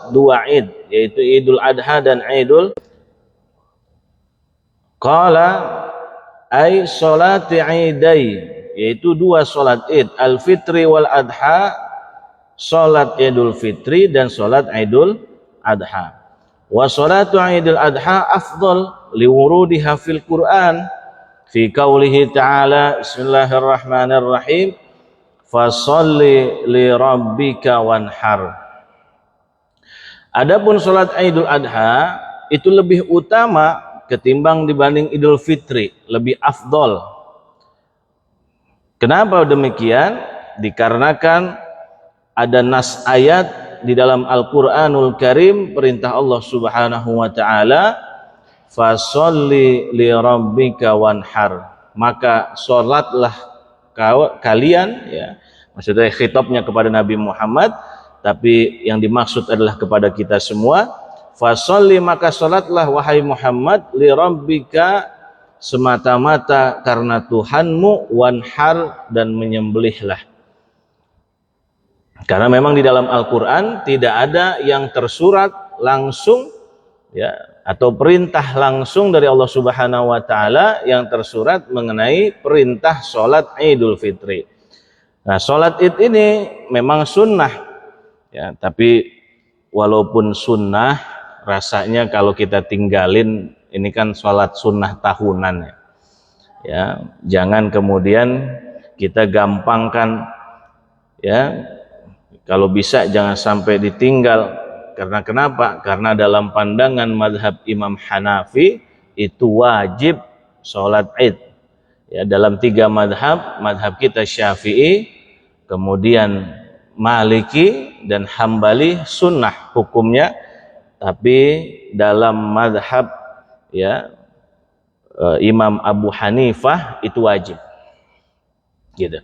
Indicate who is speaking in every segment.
Speaker 1: dua id, yaitu Idul Adha dan Idul Qala ay salati idai, yaitu dua salat id, al-fitri wal adha, salat Idul Fitri dan salat Idul Adha. Wa salatu Idul Adha afdal liwurudiha fil Quran fi qaulihi ta'ala bismillahirrahmanirrahim fasalli li rabbika wanhar. Adapun salat Idul Adha itu lebih utama ketimbang dibanding Idul Fitri, lebih afdol. Kenapa demikian? Dikarenakan ada nas ayat di dalam Al-Qur'anul Karim, perintah Allah Subhanahu wa taala, fasholli li rabbika wanhar, maka salatlah kalian, ya, maksudnya khitabnya kepada Nabi Muhammad, tapi yang dimaksud adalah kepada kita semua. Fasholli, maka salatlah wahai Muhammad, li rabbika, semata-mata karena Tuhanmu, wanhar, dan menyembelihlah. Karena memang di dalam Al-Quran tidak ada yang tersurat langsung, ya, atau perintah langsung dari Allah Subhanahu wa taala yang tersurat mengenai perintah salat Idul Fitri. Nah, salat Id ini memang sunnah, ya, tapi walaupun sunnah, rasanya kalau kita tinggalin, ini kan salat sunnah tahunan, ya. Ya, jangan kemudian kita gampangkan, ya, kalau bisa jangan sampai ditinggal. Karena kenapa? Karena dalam pandangan mazhab Imam Hanafi itu wajib salat Id. Ya, dalam tiga mazhab, mazhab kita Syafi'i, kemudian Maliki dan Hambali, sunnah hukumnya. Tapi dalam mazhab, ya, Imam Abu Hanifah itu wajib, gitu.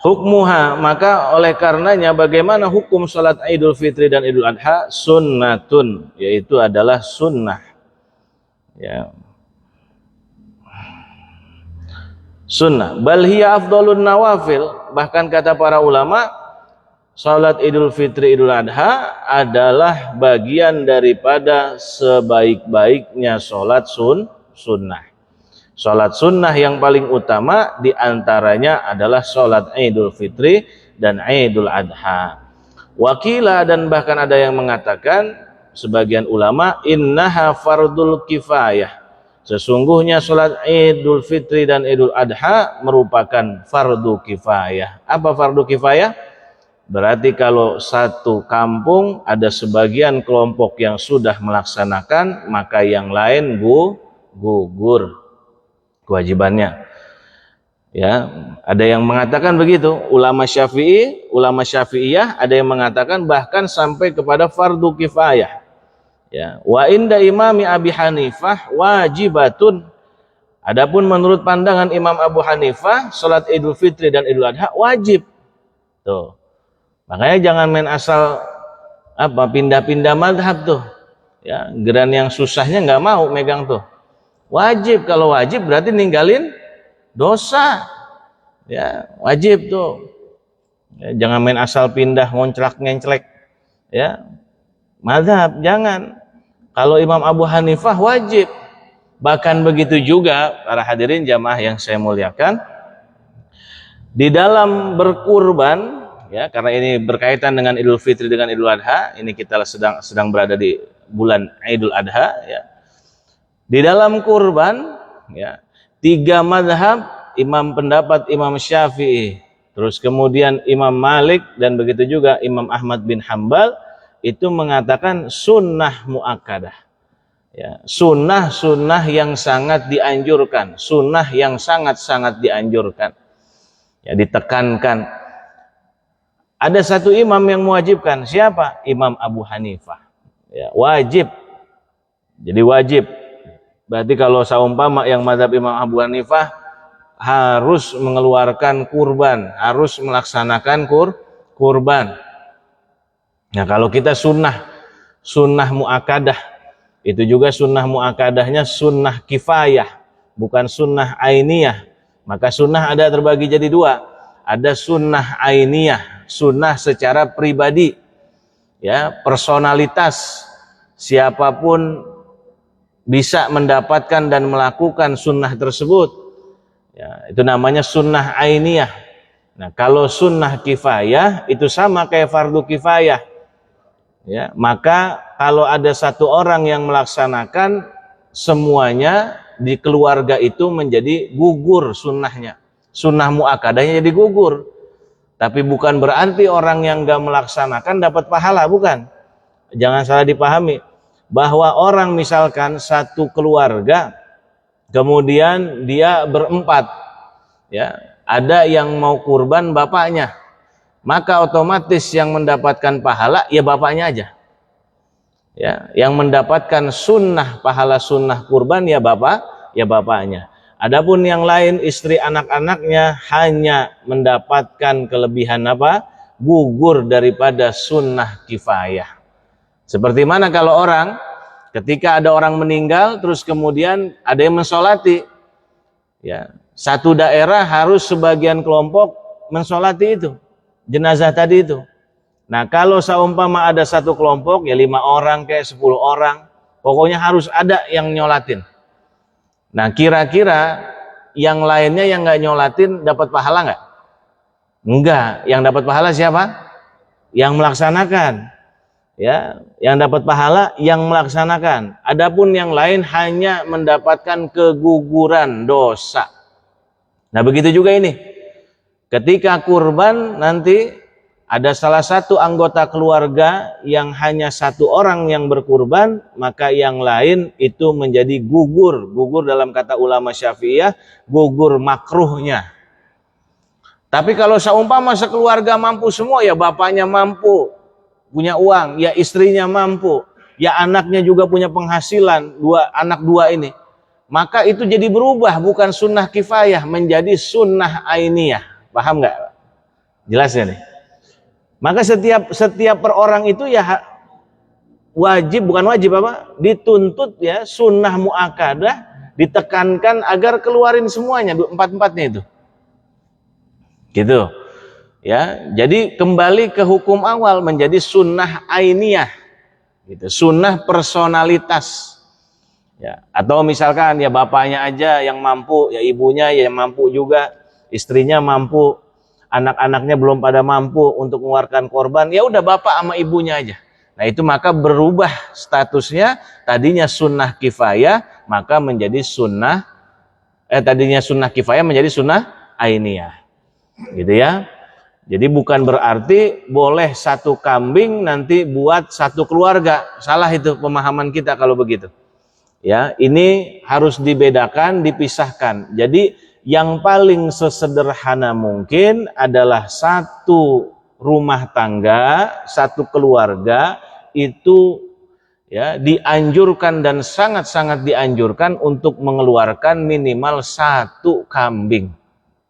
Speaker 1: Hukmuha, maka oleh karenanya bagaimana hukum salat Idul Fitri dan Idul Adha? Sunnatun, yaitu adalah sunnah, ya. Sunnah. Bal hiya afdhalun nawafil, bahkan kata para ulama, salat Idul Fitri Idul Adha adalah bagian daripada sebaik-baiknya salat sunnah. Salat sunnah yang paling utama diantaranya adalah salat Idul Fitri dan Idul Adha. Wakila, dan bahkan ada yang mengatakan, sebagian ulama, innaha fardul kifayah, sesungguhnya salat Idul Fitri dan Idul Adha merupakan fardu kifayah. Apa fardu kifayah? Berarti kalau satu kampung ada sebagian kelompok yang sudah melaksanakan, maka yang lain gugur kewajibannya. Ya, ada yang mengatakan begitu, ulama Syafi'i, ulama Syafi'iyah, ada yang mengatakan bahkan sampai kepada fardu kifayah. Ya, wa inda imami Abi Hanifah wajibatun. Adapun menurut pandangan Imam Abu Hanifah, salat Idul Fitri dan Idul Adha wajib. Tuh. Makanya jangan main asal pindah-pindah madhab tuh, ya, geran yang susahnya nggak mau megang tuh. Wajib, kalau wajib berarti ninggalin dosa, ya, wajib tuh. Ya, jangan main asal pindah ngonclak-ngenclek, ya, madhab, jangan. Kalau Imam Abu Hanifah wajib. Bahkan begitu juga para hadirin jamaah yang saya muliakan, di dalam berkurban, ya, karena ini berkaitan dengan Idul Fitri dengan Idul Adha, ini kita sedang berada di bulan Idul Adha, ya. Di dalam kurban, ya, tiga mazhab, pendapat Imam Syafi'i, terus kemudian Imam Malik, dan begitu juga Imam Ahmad bin Hambal, itu mengatakan sunnah muakkadah, ya, sunnah yang sangat dianjurkan, sunnah yang sangat dianjurkan, ya, ditekankan. Ada satu imam yang mewajibkan, siapa? Imam Abu Hanifah, ya, wajib. Jadi wajib. Berarti kalau saumpama yang mazhab Imam Abu Hanifah harus mengeluarkan kurban, harus melaksanakan kurban. Nah, kalau kita sunnah muakkadah, itu juga sunnah muakkadahnya sunnah kifayah, bukan sunnah ainiyah. Maka sunnah ada terbagi jadi dua. Ada sunnah ainiyah, sunnah secara pribadi, ya, personalitas siapapun bisa mendapatkan dan melakukan sunnah tersebut. Ya, itu namanya sunnah ainiyah. Nah, kalau sunnah kifayah itu sama kayak fardu kifayah. Ya, maka kalau ada satu orang yang melaksanakan, semuanya di keluarga itu menjadi gugur sunnahnya. Sunnah muakadahnya jadi gugur. Tapi bukan berarti orang yang gak melaksanakan dapat pahala, bukan. Jangan salah dipahami. Bahwa orang misalkan satu keluarga, kemudian dia berempat, ya, ada yang mau kurban bapaknya, maka otomatis yang mendapatkan pahala ya bapaknya aja. Ya, yang mendapatkan sunnah, pahala sunnah kurban ya bapaknya. Adapun yang lain, istri anak-anaknya hanya mendapatkan kelebihan apa? Gugur daripada sunnah kifayah. Seperti mana kalau orang, ketika ada orang meninggal, terus kemudian ada yang mensolati. Ya, satu daerah harus sebagian kelompok mensolati itu, jenazah tadi itu. Nah, kalau seumpama ada satu kelompok, ya 5 orang kayak 10 orang, pokoknya harus ada yang nyolatin. Nah, kira-kira yang lainnya yang nggak nyolatin dapat pahala nggak? Enggak. Yang dapat pahala siapa? Yang melaksanakan. Ya, yang dapat pahala yang melaksanakan. Adapun yang lain hanya mendapatkan keguguran dosa. Nah, begitu juga ini. Ketika kurban nanti ada salah satu anggota keluarga yang hanya satu orang yang berkurban, maka yang lain itu menjadi gugur. Gugur dalam kata ulama Syafi'iyah, gugur makruhnya. Tapi kalau seumpama sekeluarga mampu semua, ya bapaknya mampu, punya uang, ya istrinya mampu, ya anaknya juga punya penghasilan, anak dua ini, maka itu jadi berubah, bukan sunnah kifayah menjadi sunnah ainiyah. Paham nggak? Jelas ya nih? Maka setiap per orang itu ya wajib, bukan wajib apa? Dituntut ya sunnah muakadah, ditekankan agar keluarin semuanya, empat-empatnya itu. Gitu. Ya, jadi kembali ke hukum awal menjadi sunnah ainiyah. Gitu, sunnah personalitas. Ya, atau misalkan ya bapaknya aja yang mampu, ya ibunya ya yang mampu juga, istrinya mampu, anak-anaknya belum pada mampu untuk mengeluarkan korban, ya udah bapak sama ibunya aja. Nah, itu maka berubah statusnya, tadinya sunnah kifayah maka menjadi tadinya sunnah kifayah menjadi sunnah ainiyah. Gitu ya. Jadi bukan berarti boleh satu kambing nanti buat satu keluarga. Salah itu pemahaman kita kalau begitu. Ya, ini harus dibedakan, dipisahkan. Jadi yang paling sesederhana mungkin adalah satu rumah tangga, satu keluarga itu ya dianjurkan dan sangat-sangat dianjurkan untuk mengeluarkan minimal satu kambing.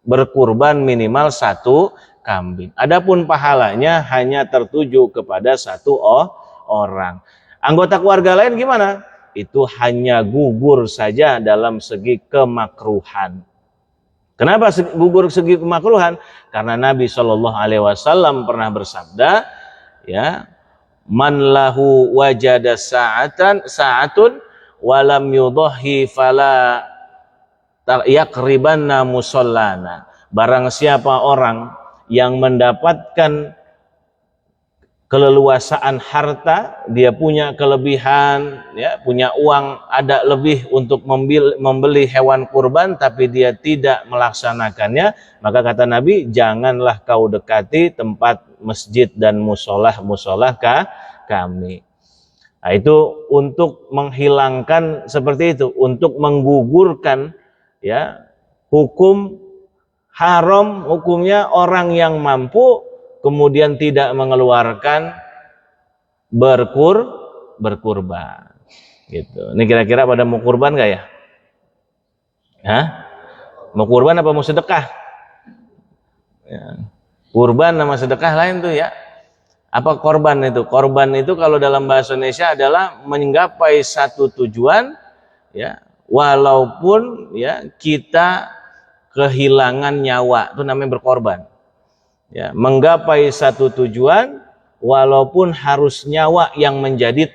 Speaker 1: Berkurban minimal satu kambing. Adapun pahalanya hanya tertuju kepada satu orang. Anggota keluarga lain gimana? Itu hanya gugur saja dalam segi kemakruhan. Kenapa gugur segi kemakruhan? Karena Nabi SAW pernah bersabda, ya, man lahu wajada sa'atun walam yudhahi fala yaqribanna musallana. Barang siapa orang yang mendapatkan keleluasaan harta, dia punya kelebihan, ya, punya uang, ada lebih untuk membeli hewan kurban, tapi dia tidak melaksanakannya, maka kata Nabi, janganlah kau dekati tempat masjid dan musolah kami. Nah, itu untuk menghilangkan seperti itu, untuk menggugurkan ya hukum haram, hukumnya orang yang mampu kemudian tidak mengeluarkan berkurban. Gitu. Ini kira-kira pada mau kurban gak ya? Hah? Mau kurban apa mau sedekah? Ya. Kurban sama sedekah lain tuh ya. Apa korban itu? Korban itu kalau dalam bahasa Indonesia adalah menggapai satu tujuan, ya, walaupun ya kita kehilangan nyawa, itu namanya berkorban. Ya, menggapai satu tujuan walaupun harus nyawa yang menjadi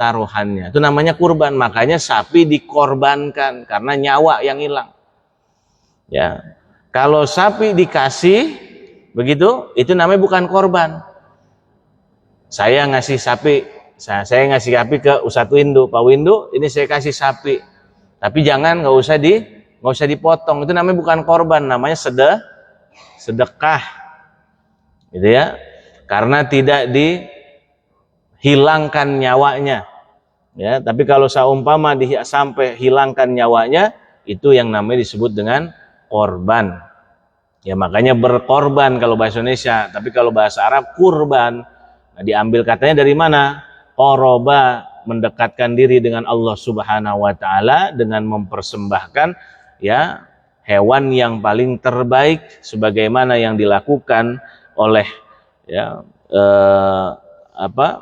Speaker 1: taruhannya. Itu namanya kurban. Makanya sapi dikorbankan karena nyawa yang hilang. Ya. Kalau sapi dikasih begitu, itu namanya bukan korban. Saya ngasih sapi ke Ustadz Windu, Pak Windu, ini saya kasih sapi. Tapi jangan nggak usah dipotong. Itu namanya bukan korban, namanya sedekah. Gitu ya. Karena tidak dihilangkan nyawanya. Ya, tapi kalau seumpama sampai hilangkan nyawanya, itu yang namanya disebut dengan korban. Ya, makanya berkorban kalau bahasa Indonesia, tapi kalau bahasa Arab kurban. Nah, diambil katanya dari mana? Qoroba, mendekatkan diri dengan Allah Subhanahu wa taala dengan mempersembahkan ya hewan yang paling terbaik sebagaimana yang dilakukan oleh ya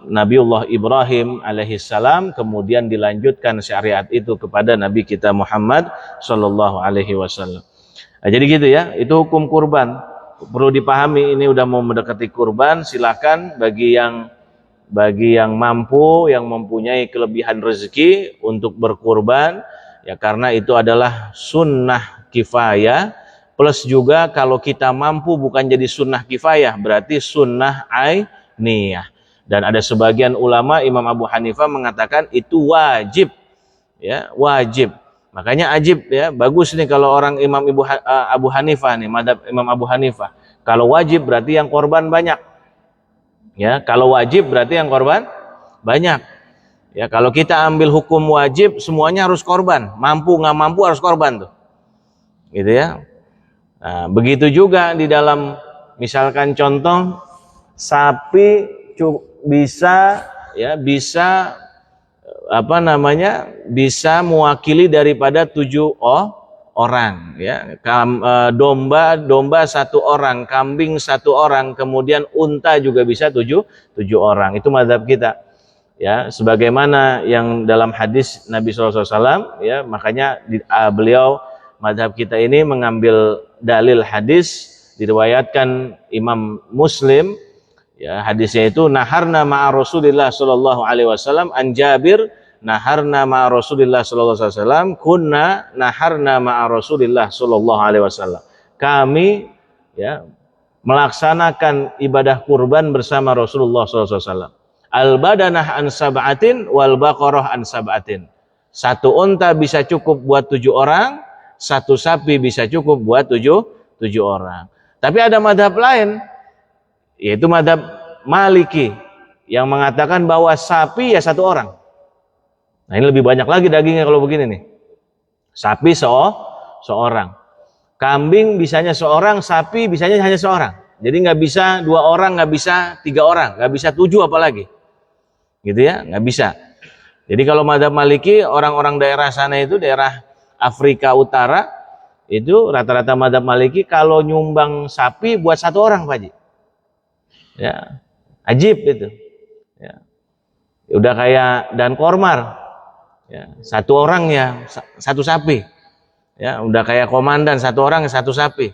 Speaker 1: Nabiullah Ibrahim alaihissalam, kemudian dilanjutkan syariat itu kepada Nabi kita Muhammad sallallahu alaihi wasallam. Nah, jadi gitu ya, itu hukum kurban. Perlu dipahami, ini udah mau mendekati kurban, silakan bagi yang mampu, yang mempunyai kelebihan rezeki untuk berkurban, ya karena itu adalah sunnah kifayah, plus juga kalau kita mampu bukan jadi sunnah kifayah, berarti sunnah ainiyah. Dan ada sebagian ulama, Imam Abu Hanifah mengatakan itu wajib, ya wajib. Makanya ajib ya, bagus nih kalau orang Abu Hanifah nih, madhab Imam Abu Hanifah. Kalau wajib berarti yang korban banyak. Ya, kalau wajib berarti yang korban banyak. Ya, kalau kita ambil hukum wajib semuanya harus korban, mampu nggak mampu harus korban tuh. Gitu ya. Nah, begitu juga di dalam misalkan contoh sapi bisa bisa mewakili daripada 7 orang ya. Domba 1 orang, kambing 1 orang, kemudian unta juga bisa 7 orang. Itu mazhab kita ya, sebagaimana yang dalam hadis Nabi SAW ya. Makanya beliau, mazhab kita ini mengambil dalil hadis diriwayatkan Imam Muslim ya. Hadisnya itu naharna ma'a Rasulillah sallallahu alaihi wasallam an Jabir, naharna ma'a Rasulillah sallallahu alaihi wasallam, kunna naharna ma'a Rasulillah sallallahu alaihi wasallam. Kami ya melaksanakan ibadah kurban bersama Rasulullah sallallahu alaihi wasallam. Al badanah an sab'atin wal baqarah an sab'atin. 1 unta bisa cukup buat 7 orang, 1 sapi bisa cukup buat 7 orang. Tapi ada madhab lain, yaitu madhab Maliki, yang mengatakan bahwa sapi ya 1 orang. Nah, ini lebih banyak lagi dagingnya kalau begini nih. Sapi seorang. Kambing bisanya 1 orang, sapi bisanya hanya 1 orang. Jadi nggak bisa 2 orang, nggak bisa 3 orang, nggak bisa 7 apalagi. Gitu ya, nggak bisa. Jadi kalau madhab Maliki, orang-orang daerah sana itu, daerah Afrika Utara, itu rata-rata madhab Maliki kalau nyumbang sapi buat 1 orang, Pak Haji. Ya, ajib itu. Ya. Udah kayak dan kormar. Ya, 1 orang ya 1 sapi. Ya, udah kayak komandan, 1 orang 1 sapi.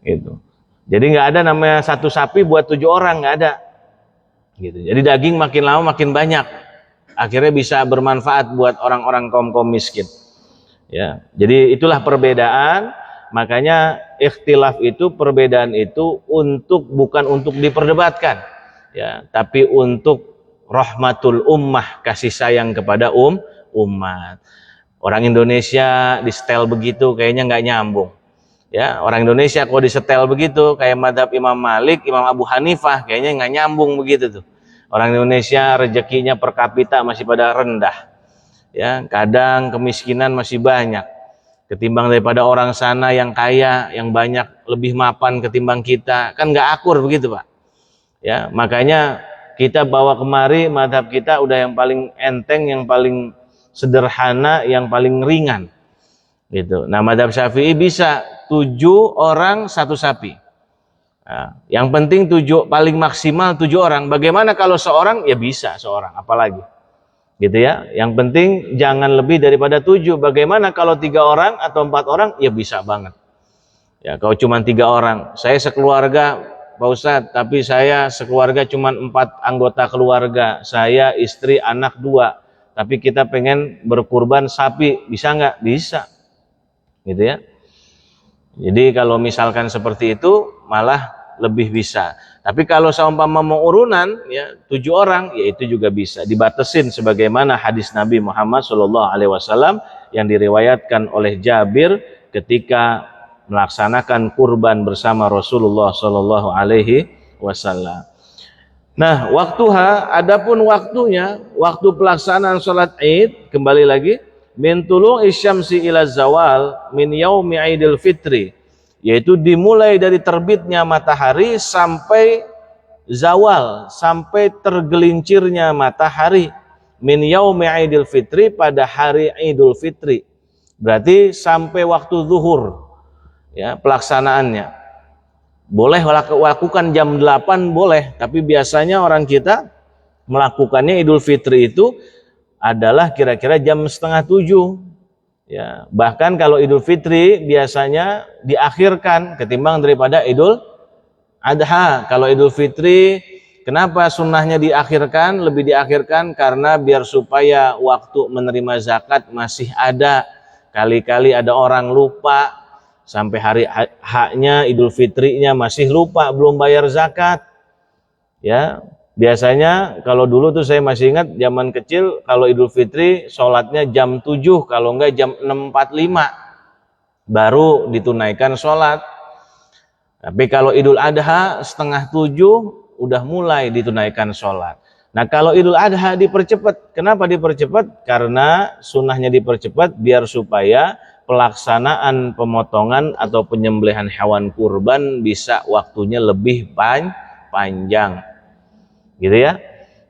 Speaker 1: Gitu. Jadi nggak ada namanya 1 sapi buat 7 orang, nggak ada. Gitu. Jadi daging makin lama makin banyak. Akhirnya bisa bermanfaat buat orang-orang kaum miskin. Ya, jadi itulah perbedaan. Makanya ikhtilaf itu, perbedaan itu bukan untuk diperdebatkan, ya, tapi untuk rahmatul ummah, kasih sayang kepada umat. Orang Indonesia di setel begitu kayaknya nggak nyambung. Ya, orang Indonesia kalau di setel begitu kayak madhab Imam Malik, Imam Abu Hanifah, kayaknya nggak nyambung begitu tuh. Orang Indonesia rezekinya per kapita masih pada rendah. Ya, kadang kemiskinan masih banyak ketimbang daripada orang sana yang kaya, yang banyak, lebih mapan ketimbang kita. Kan nggak akur begitu, Pak. Ya, makanya kita bawa kemari madhab kita udah yang paling enteng, yang paling sederhana, yang paling ringan. Gitu. Nah, madhab Syafi'i bisa 7 orang 1 sapi. Nah, yang penting paling maksimal 7 orang. Bagaimana kalau seorang? Ya bisa seorang, apalagi. Gitu ya. Yang penting jangan lebih daripada 7. Bagaimana kalau 3 orang atau 4 orang? Ya bisa banget. Ya, kalau cuma 3 orang, saya sekeluarga Pak Ustadz, tapi saya sekeluarga cuma 4 anggota keluarga, saya, istri, anak 2, tapi kita pengen berkurban sapi, bisa nggak? Bisa, gitu ya. Jadi kalau misalkan seperti itu malah lebih bisa. Tapi kalau seumpama mau urunan ya 7 orang, ya itu juga bisa dibatasin sebagaimana hadis Nabi Muhammad SAW yang diriwayatkan oleh Jabir ketika melaksanakan kurban bersama Rasulullah SAW. Nah, waktuha, adapun waktunya, waktu pelaksanaan sholat Id, kembali lagi, min tulu'i syamsi ila zawal min yaumi Idul Fitri, yaitu dimulai dari terbitnya matahari sampai zawal, sampai tergelincirnya matahari, min yaumi Idul Fitri, pada hari Idul Fitri. Berarti sampai waktu zuhur ya pelaksanaannya. Boleh lakukan jam 8 boleh, tapi biasanya orang kita melakukannya Idul Fitri itu adalah kira-kira jam setengah 7 ya. Bahkan kalau Idul Fitri biasanya diakhirkan ketimbang daripada Idul Adha. Kalau Idul Fitri kenapa sunnahnya diakhirkan, lebih diakhirkan karena biar supaya waktu menerima zakat masih ada. Kali-kali ada orang lupa sampai hari haknya Idul Fitrinya masih lupa, belum bayar zakat ya. Biasanya kalau dulu tuh saya masih ingat zaman kecil, kalau Idul Fitri sholatnya jam 7, kalau enggak jam 6.45 baru ditunaikan sholat. Tapi kalau Idul Adha setengah 7 udah mulai ditunaikan sholat. Nah kalau Idul Adha dipercepat, kenapa dipercepat? Karena sunnahnya dipercepat biar supaya pelaksanaan pemotongan atau penyembelihan hewan kurban bisa waktunya lebih panjang, gitu ya.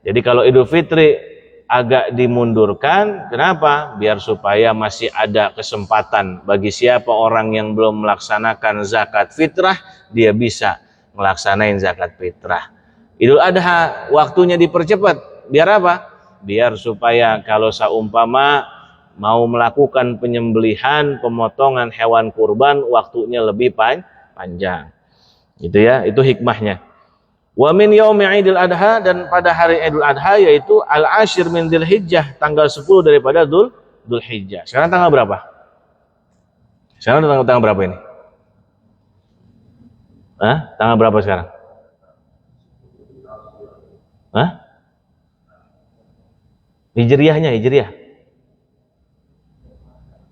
Speaker 1: Jadi kalau Idul Fitri agak dimundurkan, kenapa? Biar supaya masih ada kesempatan bagi siapa orang yang belum melaksanakan zakat fitrah, dia bisa melaksanain zakat fitrah. Idul Adha waktunya dipercepat, biar apa? Biar supaya kalau seumpama mau melakukan penyembelihan, pemotongan hewan kurban, waktunya lebih panjang. Gitu ya, itu hikmahnya. Wa min yaumi Idul Adha, dan pada hari Idul Adha yaitu al-ashir min Dzulhijjah, tanggal 10 daripada Dzulhijjah. Sekarang tanggal berapa? Sekarang tanggal berapa ini? Tanggal berapa sekarang?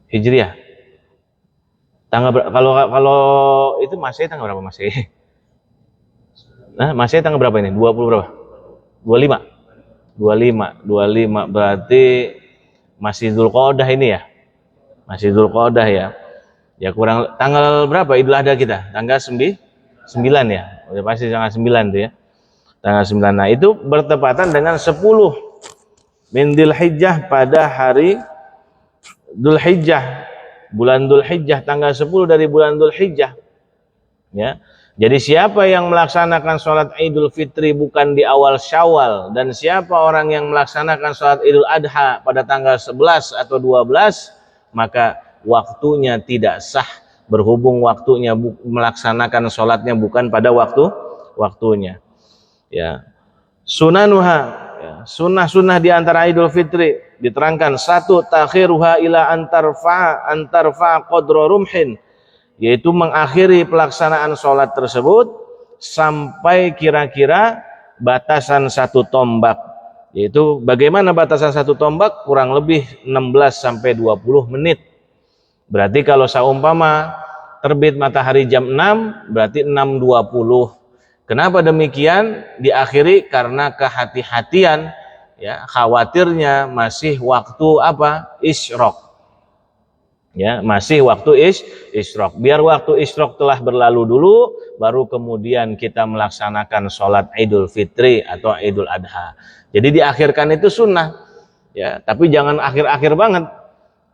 Speaker 1: Hijriyah. Kalau itu Masehi tanggal berapa Masehi? Masehi tanggal berapa ini? 20 berapa? 25 berarti masih Dzulqa'dah ini ya? Masih Dzulqa'dah ya? Ya kurang, tanggal berapa Idul Adha kita? Tanggal 9 ya? Udah pasti tanggal 9 tuh ya. Tanggal 9. Nah, itu bertepatan dengan 10 min Dzulhijjah, pada hari Dzulhijjah, bulan Dzulhijjah, tanggal 10 dari bulan Dzulhijjah. Ya. Jadi siapa yang melaksanakan sholat Idul Fitri bukan di awal Syawal, dan siapa orang yang melaksanakan sholat Idul Adha pada tanggal 11 atau 12, maka waktunya tidak sah, berhubung waktunya melaksanakan sholatnya bukan pada waktunya. Ya. Sunanuha, ya. Sunnah-sunnah di antara Idul Fitri diterangkan, 1, takhiruha ila antarfa qadra rumhin, yaitu mengakhiri pelaksanaan sholat tersebut sampai kira-kira batasan 1 tombak. Yaitu bagaimana batasan 1 tombak? Kurang lebih 16 sampai 20 menit. Berarti kalau seumpama terbit matahari jam 6, berarti 6.20. Kenapa demikian? Diakhiri karena kehati-hatian, ya, khawatirnya masih waktu apa? Isyraq. Ya, masih waktu isyraq. Biar waktu isyraq telah berlalu dulu, baru kemudian kita melaksanakan sholat Idul Fitri atau Idul Adha. Jadi diakhirkan itu sunnah, ya, tapi jangan akhir-akhir banget.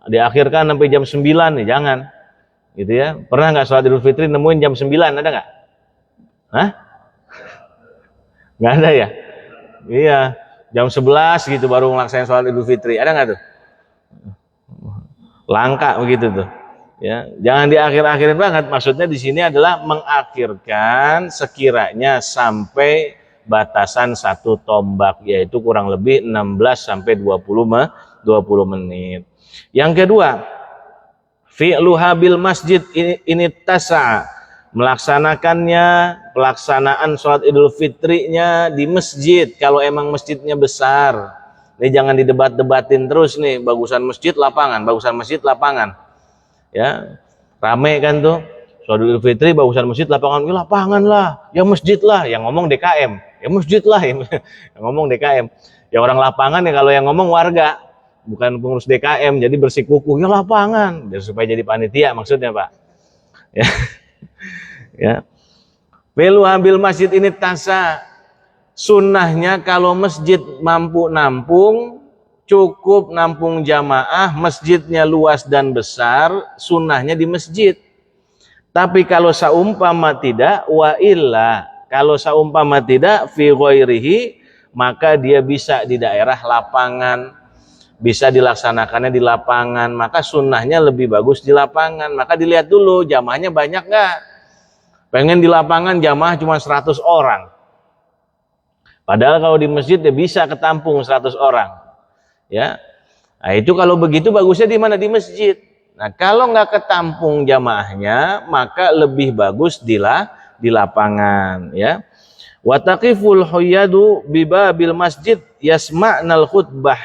Speaker 1: Diakhirkan sampai jam 9 nih, jangan. Gitu ya. Pernah nggak sholat Idul Fitri nemuin jam 9, ada nggak? Nggak ada ya? Iya, jam 11 gitu baru ngelaksanain sholat Idul Fitri. Ada nggak tuh? Langka begitu tuh. Ya, jangan diakhir-akhirin banget. Maksudnya di sini adalah mengakhirkan sekiranya sampai batasan 1 tombak, yaitu kurang lebih 16 sampai 20 menit. Yang kedua, fi'luha bil masjid ini tasa, melaksanakannya, pelaksanaan sholat Idul Fitrinya di masjid kalau emang masjidnya besar. Ini jangan didebat-debatin terus nih, bagusan masjid lapangan, bagusan masjid lapangan. Ya, rame kan tuh sholat Idul Fitri, bagusan masjid lapangan, ya lapangan lah, ya masjid lah, yang ngomong DKM, ya masjid lah, yang ngomong DKM, ya orang lapangan ya, kalau yang ngomong warga, bukan pengurus DKM, jadi bersikukuh, ya lapangan, biar supaya jadi panitia maksudnya Pak. Ya, ya. Belu ambil masjid ini tasa, sunnahnya kalau masjid mampu nampung, cukup nampung jamaah, masjidnya luas dan besar, sunnahnya di masjid. Tapi kalau saumpama tidak, wa illa, kalau saumpama tidak, fi ghairihi, maka dia bisa di daerah lapangan, bisa dilaksanakannya di lapangan, maka sunnahnya lebih bagus di lapangan. Maka dilihat dulu jamaahnya banyak nggak. Pengen di lapangan jamaah cuma 100 orang. Padahal kalau di masjid dia bisa ketampung 100 orang. Ya, nah itu kalau begitu bagusnya di mana? Di masjid. Nah kalau nggak ketampung jamaahnya, maka lebih bagus di lapangan. Ya, wataqiful huyadu bibabil masjid yasma'nal khutbah,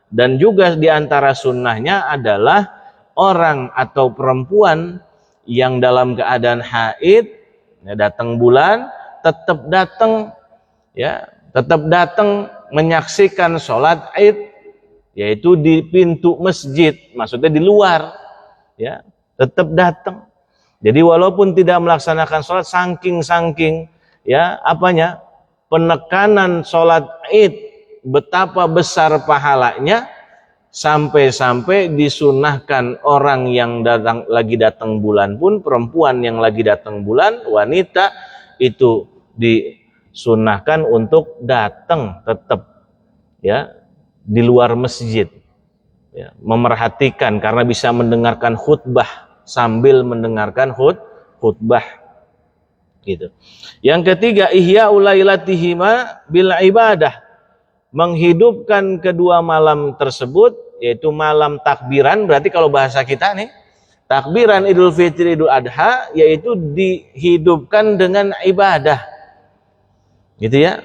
Speaker 1: dan juga diantara sunnahnya adalah orang atau perempuan yang dalam keadaan haid, ya, datang bulan, tetap datang, ya, tetap datang menyaksikan sholat id, yaitu di pintu masjid, maksudnya di luar, ya, tetap datang. Jadi walaupun tidak melaksanakan sholat, saking ya apanya, penekanan sholat id betapa besar pahalanya, sampai-sampai disunahkan orang yang lagi datang bulan pun, perempuan yang lagi datang bulan, wanita itu disunahkan untuk datang tetap, ya, di luar masjid, ya, memerhatikan karena bisa mendengarkan khutbah sambil mendengarkan khutbah gitu. Yang ketiga, ihya'u lailatihima bil ibadah, menghidupkan kedua malam tersebut, yaitu malam takbiran. Berarti kalau bahasa kita nih, takbiran Idul Fitri, Idul Adha, yaitu dihidupkan dengan ibadah, gitu ya,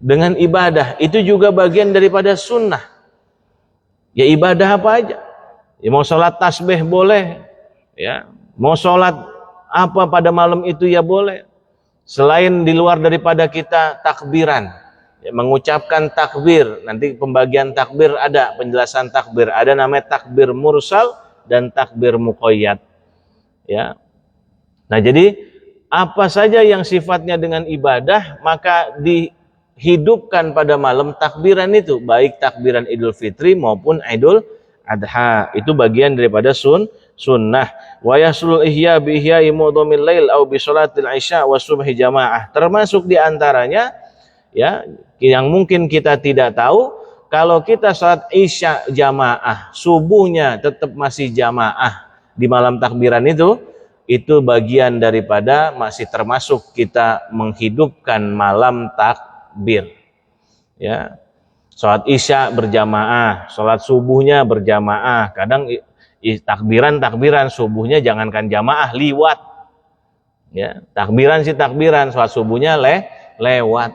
Speaker 1: dengan ibadah. Itu juga bagian daripada sunnah. Ya ibadah apa aja, ya, mau sholat tasbih boleh, ya, mau sholat apa pada malam itu ya boleh, selain di luar daripada kita takbiran, ya, mengucapkan takbir. Nanti pembagian takbir ada, penjelasan takbir ada, namanya takbir mursal dan takbir muqayyad, ya. Nah jadi apa saja yang sifatnya dengan ibadah maka dihidupkan pada malam takbiran itu, baik takbiran Idul Fitri maupun Idul Adha. Itu bagian daripada sunnah. Wa yasul ihya bi ihya'i mudhamil lail au bi sholatil isya wa subhi jamaah. Termasuk diantaranya, ya, yang mungkin kita tidak tahu, kalau kita sholat isya jamaah, subuhnya tetap masih jamaah di malam takbiran itu bagian daripada, masih termasuk kita menghidupkan malam takbir, ya. Sholat isya berjamaah, sholat subuhnya berjamaah. Kadang takbiran subuhnya jangankan jamaah, liwat, ya, takbiran sholat subuhnya lewat.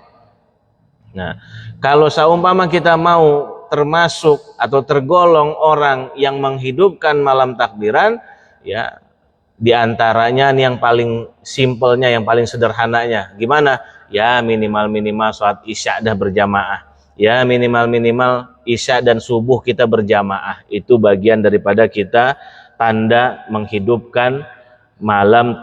Speaker 1: Nah, kalau seumpama kita mau termasuk atau tergolong orang yang menghidupkan malam takbiran, ya, diantaranya yang paling simpelnya, yang paling sederhananya, gimana? Ya minimal sholat isya dah berjamaah, ya minimal isya dan subuh kita berjamaah. Itu bagian daripada kita tanda menghidupkan malam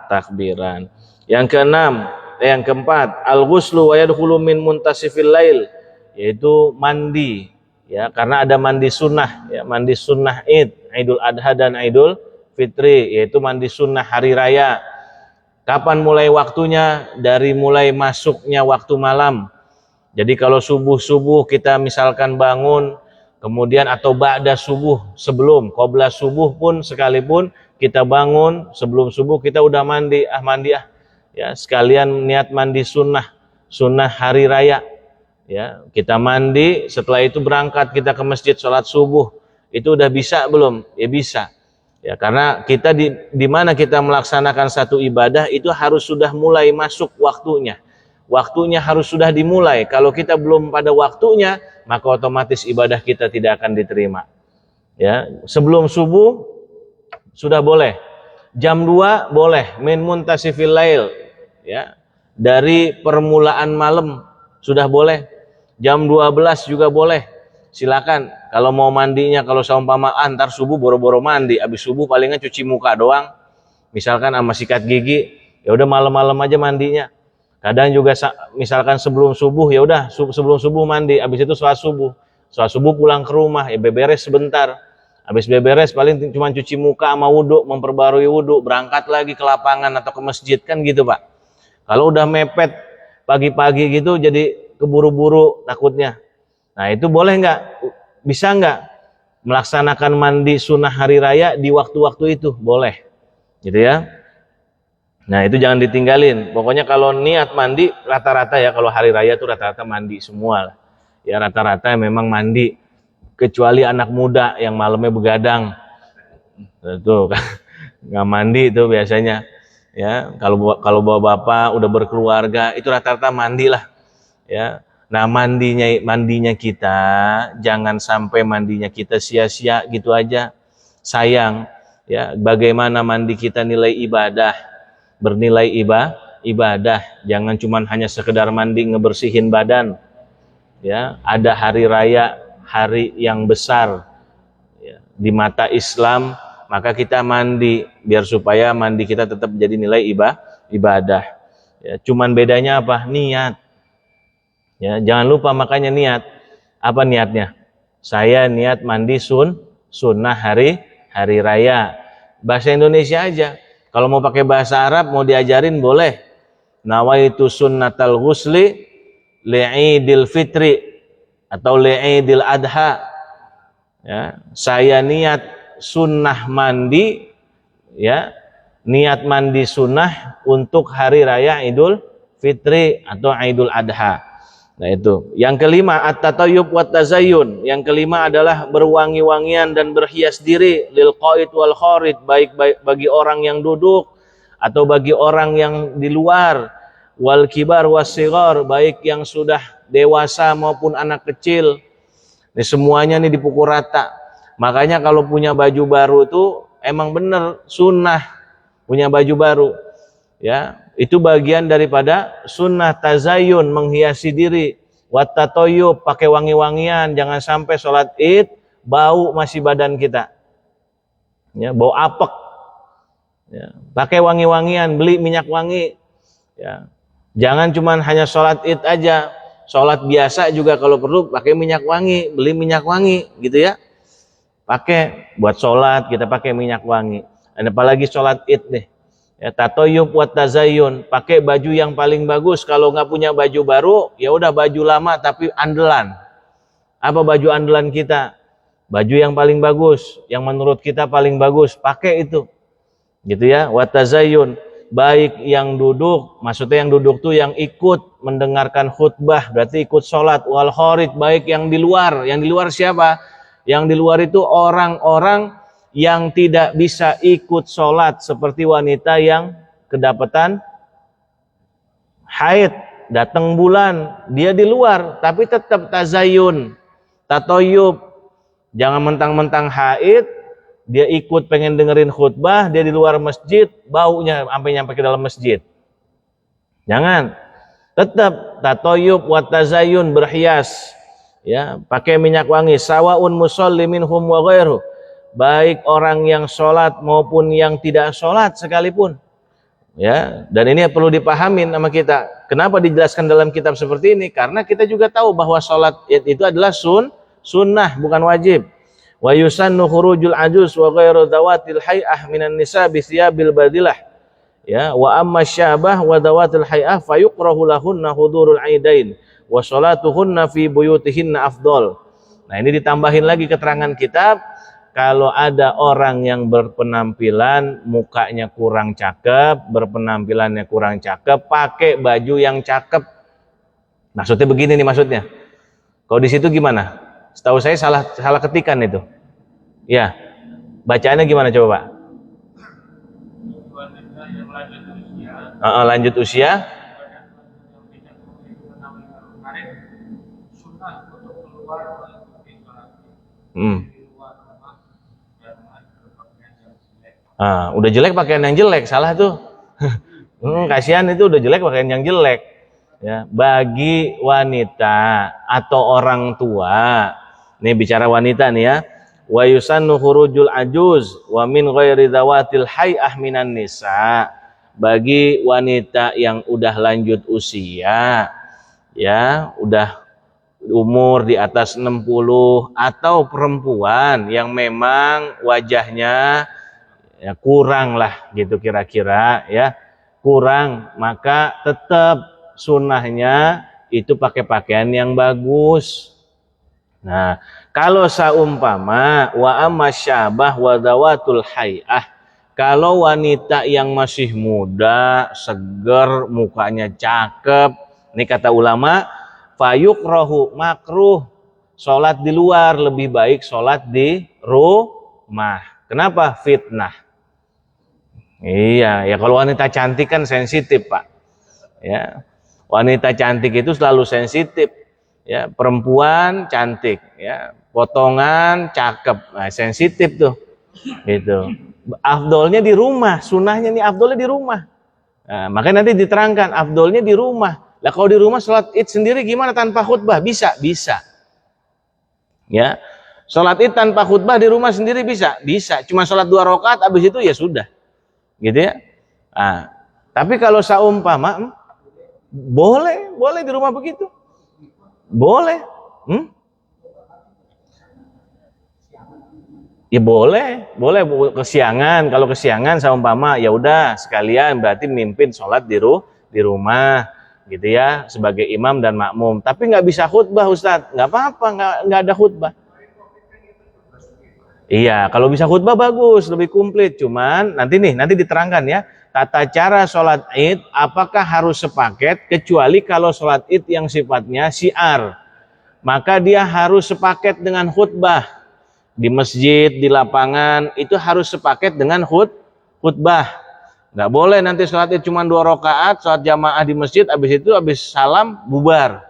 Speaker 1: takbiran. Yang keempat, al-ghuslu wa yadkhulu min muntasifil lail, yaitu mandi, ya, karena ada mandi sunnah, ya, mandi sunnah Idul Adha dan Idul Fitri, yaitu mandi sunnah hari raya. Kapan mulai waktunya? Dari mulai masuknya waktu malam. Jadi kalau subuh kita misalkan bangun kemudian atau ba'da subuh, sebelum qabla subuh pun sekalipun kita bangun sebelum subuh kita udah mandi ya, sekalian niat mandi sunnah hari raya ya, kita mandi, setelah itu berangkat kita ke masjid sholat subuh, itu udah bisa belum? Ya bisa ya, karena kita di mana kita melaksanakan satu ibadah itu harus sudah mulai masuk waktunya harus sudah dimulai. Kalau kita belum pada waktunya, maka otomatis ibadah kita tidak akan diterima ya. Sebelum subuh sudah boleh, jam 2 boleh, min muntasifil lail ya, dari permulaan malam sudah boleh, jam 12 juga boleh, silakan. Kalau mau mandinya, kalau seumpama antar subuh boro-boro mandi, habis subuh palingan cuci muka doang, misalkan sama sikat gigi, ya udah malam-malam aja mandinya. Kadang juga misalkan sebelum subuh, ya udah sebelum subuh mandi, habis itu sholat subuh pulang ke rumah, ya beberes sebentar, habis beberes paling cuma cuci muka sama wudhu, memperbarui wudhu, berangkat lagi ke lapangan atau ke masjid, kan gitu Pak. Kalau udah mepet pagi-pagi gitu jadi keburu-buru takutnya. Nah itu boleh nggak? Bisa nggak melaksanakan mandi sunnah hari raya di waktu-waktu itu? Boleh, gitu ya. Nah itu jangan ditinggalin. Pokoknya kalau niat mandi rata-rata ya, kalau hari raya tuh rata-rata mandi semua lah. Ya rata-rata memang mandi, kecuali anak muda yang malamnya begadang. Tuh nggak mandi itu biasanya. Ya kalau bawa bapak udah berkeluarga itu rata-rata mandi lah. Ya. Nah mandinya kita jangan sampai mandinya kita sia-sia gitu aja. Sayang ya, bagaimana mandi kita nilai ibadah, bernilai ibadah, jangan cuma hanya sekedar mandi ngebersihin badan ya. Ada hari raya, hari yang besar ya, di mata Islam, maka kita mandi biar supaya mandi kita tetap jadi nilai ibadah ya. Cuman bedanya apa? Niat ya, jangan lupa makanya niat. Apa niatnya? Saya niat mandi sunnah hari raya. Bahasa Indonesia aja. Kalau mau pakai bahasa Arab, mau diajarin boleh. Nawaitu sunnatal ghusli li'idil fitri atau li'idil adha. Ya, saya niat sunnah mandi, ya, niat mandi sunnah untuk hari raya Idul Fitri atau Idul Adha. Nah itu. Yang kelima, at-tatayyub wat tazayyun. Yang kelima adalah berwangi-wangian dan berhias diri lil qaid wal kharid, baik bagi orang yang duduk atau bagi orang yang di luar, wal kibar was sighar, baik yang sudah dewasa maupun anak kecil. Ini semuanya nih dipukul rata. Makanya kalau punya baju baru tuh emang bener sunnah punya baju baru. Ya, itu bagian daripada sunnah tazayyun, menghiasi diri. Wat tatayyub, pakai wangi-wangian, jangan sampai sholat Id bau masih badan kita. Ya, bau apek. Ya, pakai wangi-wangian, beli minyak wangi. Ya. Jangan cuma hanya sholat Id aja, sholat biasa juga kalau perlu pakai minyak wangi, beli minyak wangi, gitu ya. Pakai buat sholat kita pakai minyak wangi. Dan apalagi sholat Id nih. Ya, tatayyub wat tazayyun, pakai baju yang paling bagus. Kalau nggak punya baju baru, ya udah baju lama tapi andalan. Apa baju andalan kita? Baju yang paling bagus, yang menurut kita paling bagus, pakai itu. Gitu ya, wat tazayyun, baik yang duduk, maksudnya yang duduk tuh yang ikut mendengarkan khutbah, berarti ikut sholat, wal kharid, baik yang di luar. Yang di luar siapa? Yang di luar itu orang-orang yang tidak bisa ikut sholat, seperti wanita yang kedapatan haid, datang bulan, dia di luar tapi tetap tazayyun, tatayyub. Jangan mentang-mentang haid dia ikut pengen dengerin khutbah, dia di luar masjid baunya sampai nyampe ke dalam masjid. Jangan, tetap tatayyub wa tazayyun, berhias ya, pakai minyak wangi. Sawaun musalli minhum wa ghairuh, baik orang yang sholat maupun yang tidak sholat sekalipun ya. Dan ini perlu dipahamin sama kita. Kenapa dijelaskan dalam kitab seperti ini? Karena kita juga tahu bahwa sholat itu adalah sunnah, bukan wajib. Wa yusannu khurujul ajuz wa ghairu dawatil hay'ah minan nisa bi thiyabil badilah ya. Wa amma syabah wa dawatil hay'ah fayukrahu lahunna hudurul aidain wa sholatuhunna fi buyutihinna afdal. Nah, ini ditambahin lagi keterangan kitab, kalau ada orang yang berpenampilan mukanya kurang cakep, berpenampilannya kurang cakep, pakai baju yang cakep. Maksudnya begini nih maksudnya. Kalau di situ gimana? Setahu saya salah ketikan itu. Ya. Bacaannya gimana coba, Pak? Lanjut usia. Udah jelek pakaian yang jelek, salah tuh. Kasihan itu udah jelek pakaian yang jelek. Ya, bagi wanita atau orang tua, nih bicara wanita nih ya, wa yusannu khurujul ajuz wa min ghairi dawatil hay'ah minan nisa. Bagi wanita yang udah lanjut usia, ya, udah umur di atas 60 atau perempuan yang memang wajahnya ya kurang lah gitu kira-kira ya, kurang, maka tetap sunnahnya itu pakai pakaian yang bagus. Nah, kalau saumpama wa amasyabah wa dawatul hay'ah, kalau wanita yang masih muda, seger, mukanya cakep, ini kata ulama, fayukrahu, makruh sholat di luar, lebih baik sholat di rumah. Kenapa? Fitnah. Iya, ya kalau wanita cantik kan sensitif, Pak. Ya, wanita cantik itu selalu sensitif. Ya, perempuan cantik, ya, potongan cakep, nah, sensitif tuh, gitu. Afdolnya di rumah, sunnahnya nih afdolnya di rumah. Nah, makanya nanti diterangkan afdolnya di rumah. Lah kalau di rumah sholat id sendiri gimana tanpa khutbah? Bisa. Ya, sholat id tanpa khutbah di rumah sendiri bisa. Cuma sholat 2 rakaat, habis itu ya sudah, gitu ya. Nah, tapi kalau saumpama boleh di rumah begitu. Boleh. Ya boleh kesiangan. Kalau kesiangan saumpama ya udah sekalian berarti mimpin sholat di rumah gitu ya, sebagai imam dan makmum. Tapi nggak bisa khutbah, Ustadz. Nggak apa-apa, nggak ada khutbah. Iya, kalau bisa khutbah bagus, lebih komplit. Cuman nanti diterangkan ya, tata cara sholat id apakah harus sepaket, kecuali kalau sholat id yang sifatnya syiar, maka dia harus sepaket dengan khutbah. Di masjid, di lapangan, itu harus sepaket dengan khutbah. Nggak boleh nanti sholat id cuma 2 rakaat, sholat jamaah di masjid, habis salam, bubar.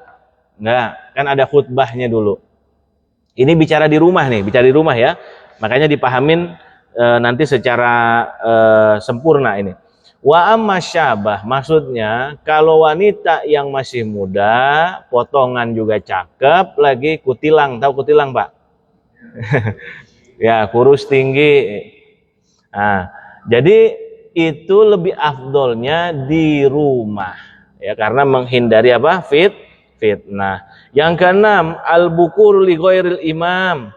Speaker 1: Nggak, kan ada khutbahnya dulu. Ini bicara di rumah ya. Makanya dipahamin nanti secara sempurna ini. Wa amma syabah, maksudnya kalau wanita yang masih muda, potongan juga cakep, lagi kutilang, tahu kutilang, Pak? Ya, kurus tinggi. Nah, jadi itu lebih afdolnya di rumah, ya, karena menghindari apa? Fitnah. Yang keenam, al-bukur li ghairil imam.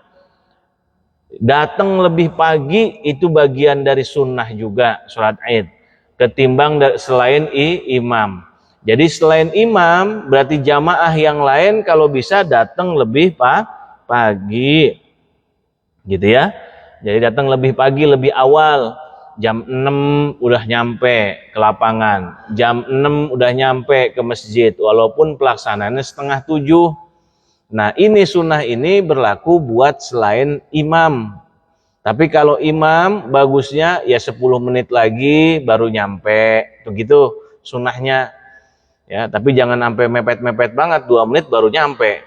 Speaker 1: Datang lebih pagi itu bagian dari sunnah juga sholat id, ketimbang selain imam. Jadi selain imam berarti jamaah yang lain kalau bisa datang lebih pagi, gitu ya. Jadi datang lebih pagi, lebih awal, jam 6 udah nyampe ke lapangan, jam 6 udah nyampe ke masjid, walaupun pelaksanaannya 6:30. Nah, ini sunnah ini berlaku buat selain imam. Tapi kalau imam bagusnya ya 10 menit lagi baru nyampe, begitu sunnahnya. Ya, tapi jangan sampai mepet-mepet banget, 2 menit baru nyampe.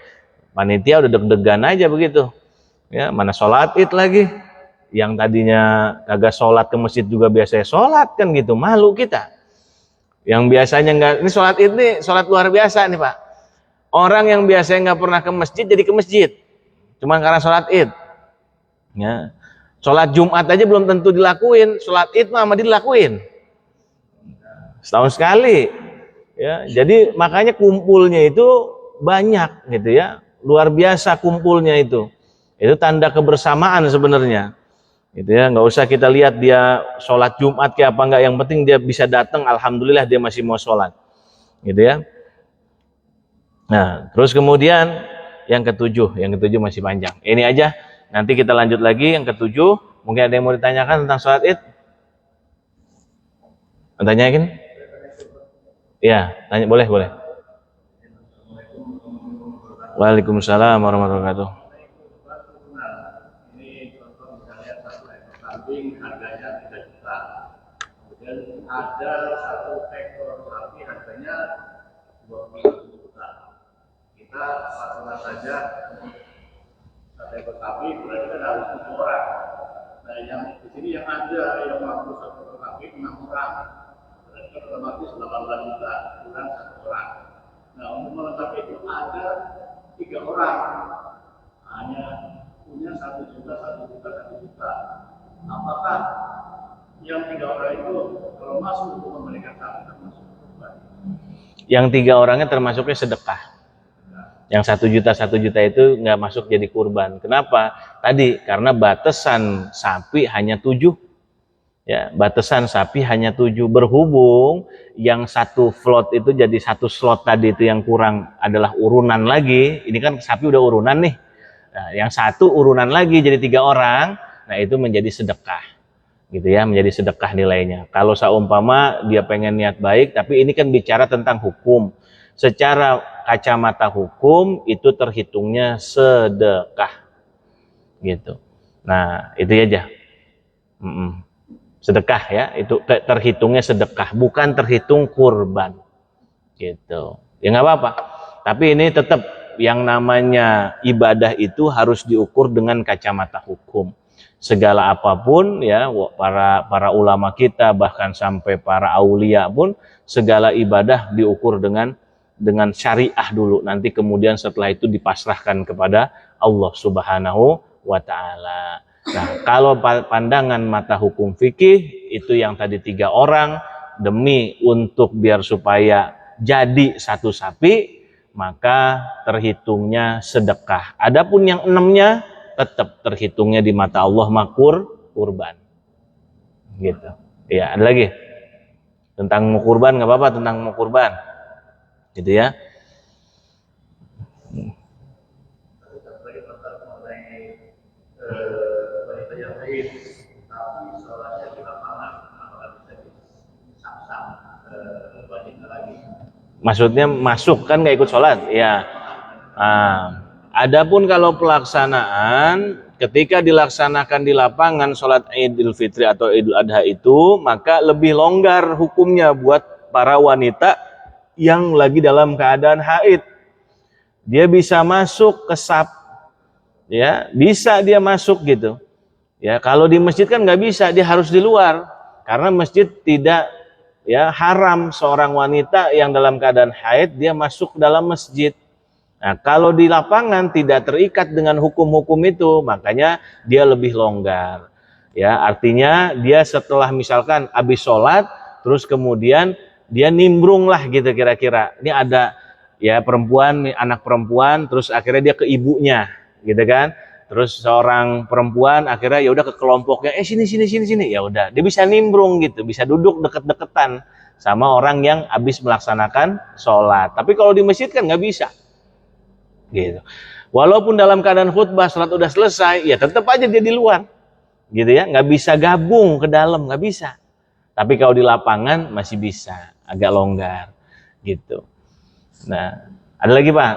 Speaker 1: Panitia udah deg-degan aja begitu. Ya, mana sholat id lagi. Yang tadinya kagak sholat ke masjid juga biasanya sholat kan gitu, malu kita. Yang biasanya enggak, ini sholat id nih, sholat luar biasa nih, Pak. Orang yang biasanya nggak pernah ke masjid jadi ke masjid, cuma karena sholat id. Ya. Sholat Jumat aja belum tentu dilakuin, sholat id mah dilakuin. Setahun sekali. Ya, jadi makanya kumpulnya itu banyak gitu ya, luar biasa kumpulnya itu. Itu tanda kebersamaan sebenarnya. Gitu ya, nggak usah kita lihat dia sholat Jumat kayak apa enggak, yang penting dia bisa datang, alhamdulillah dia masih mau sholat. Gitu ya. Nah, terus kemudian Yang ketujuh masih panjang. Ini aja, nanti kita lanjut lagi yang ketujuh. Mungkin ada yang mau ditanyakan tentang sholat id? Tanyain? Ya, tanya, boleh. Waalaikumsalam warahmatullahi wabarakatuh.
Speaker 2: Ini contoh misalnya satu ekor kambing harganya 3 juta. Kemudian ada satu ekor sapi harganya 20 juta. Kita patungan saja satu ekor sapi berarti kan harus 7 orang. Nah, yang di sini yang ada yang mampu satu ekor sapi 6 orang. Berarti kan otomatis 18 juta kurang 1 orang. Nah, untuk melengkapi itu ada 3 orang. Hanya punya 1 juta. Apakah yang 3 orang itu kalau masuk untuk memberikan sapi termasuk kurban?
Speaker 1: Yang 3 orangnya termasuknya sedekah. Yang 1 juta itu nggak masuk jadi kurban. Kenapa? Tadi karena batasan sapi hanya 7. Ya, batasan sapi hanya 7. Berhubung yang satu slot itu jadi satu slot tadi itu yang kurang adalah urunan lagi. Ini kan sapi udah urunan nih. Nah, yang satu urunan lagi jadi 3 orang. Nah, itu menjadi sedekah. Gitu ya, menjadi sedekah nilainya. Kalau seumpama dia pengen niat baik, tapi ini kan bicara tentang hukum. Secara kacamata hukum itu terhitungnya sedekah. Gitu. Nah, itu aja. Sedekah ya, itu terhitungnya sedekah, bukan terhitung kurban. Gitu. Ya nggak apa-apa. Tapi ini tetap yang namanya ibadah itu harus diukur dengan kacamata hukum. Segala apapun ya, para ulama kita bahkan sampai para aulia pun segala ibadah diukur dengan syariah dulu. Nanti kemudian setelah itu dipasrahkan kepada Allah Subhanahu wa taala. Nah, kalau pandangan mata hukum fikih itu yang tadi 3 orang demi untuk biar supaya jadi satu sapi, maka terhitungnya sedekah. Adapun yang 6-nya tetap terhitungnya di mata Allah kurban. Gitu. Ya, ada lagi tentang mau kurban, nggak apa-apa tentang mau kurban. Gitu ya. Maksudnya masuk kan nggak ikut sholat, ya. Adapun kalau pelaksanaan ketika dilaksanakan di lapangan sholat Idul Fitri atau Idul Adha itu, maka lebih longgar hukumnya buat para wanita yang lagi dalam keadaan haid. Dia bisa masuk ke saf, ya bisa dia masuk gitu. Ya kalau di masjid kan nggak bisa, dia harus di luar karena masjid tidak ya haram seorang wanita yang dalam keadaan haid dia masuk ke dalam masjid. Nah, kalau di lapangan tidak terikat dengan hukum-hukum itu, makanya dia lebih longgar. Ya, artinya dia setelah misalkan habis sholat, terus kemudian dia nimbrung lah gitu kira-kira. Ini ada ya perempuan, anak perempuan, terus akhirnya dia ke ibunya, gitu kan? Terus seorang perempuan akhirnya ya udah ke kelompoknya, sini, ya udah, dia bisa nimbrung gitu, bisa duduk deket-deketan sama orang yang habis melaksanakan sholat. Tapi kalau di masjid kan nggak bisa. Gitu. Walaupun dalam keadaan khutbah salat udah selesai, ya tetap aja dia di luar, gitu ya, nggak bisa gabung ke dalam, nggak bisa. Tapi kalau di lapangan masih bisa, agak longgar, gitu. Nah, ada lagi Pak?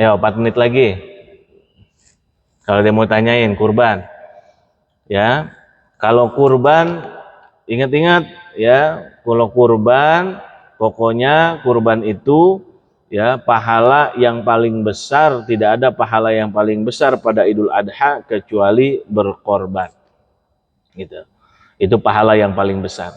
Speaker 1: Ayo 4 menit lagi. Kalau dia mau tanyain kurban, ya, kalau kurban ingat-ingat ya, kalau kurban pokoknya kurban itu ya pahala yang paling besar, tidak ada pahala yang paling besar pada Idul Adha kecuali berkorban. Gitu. Itu pahala yang paling besar.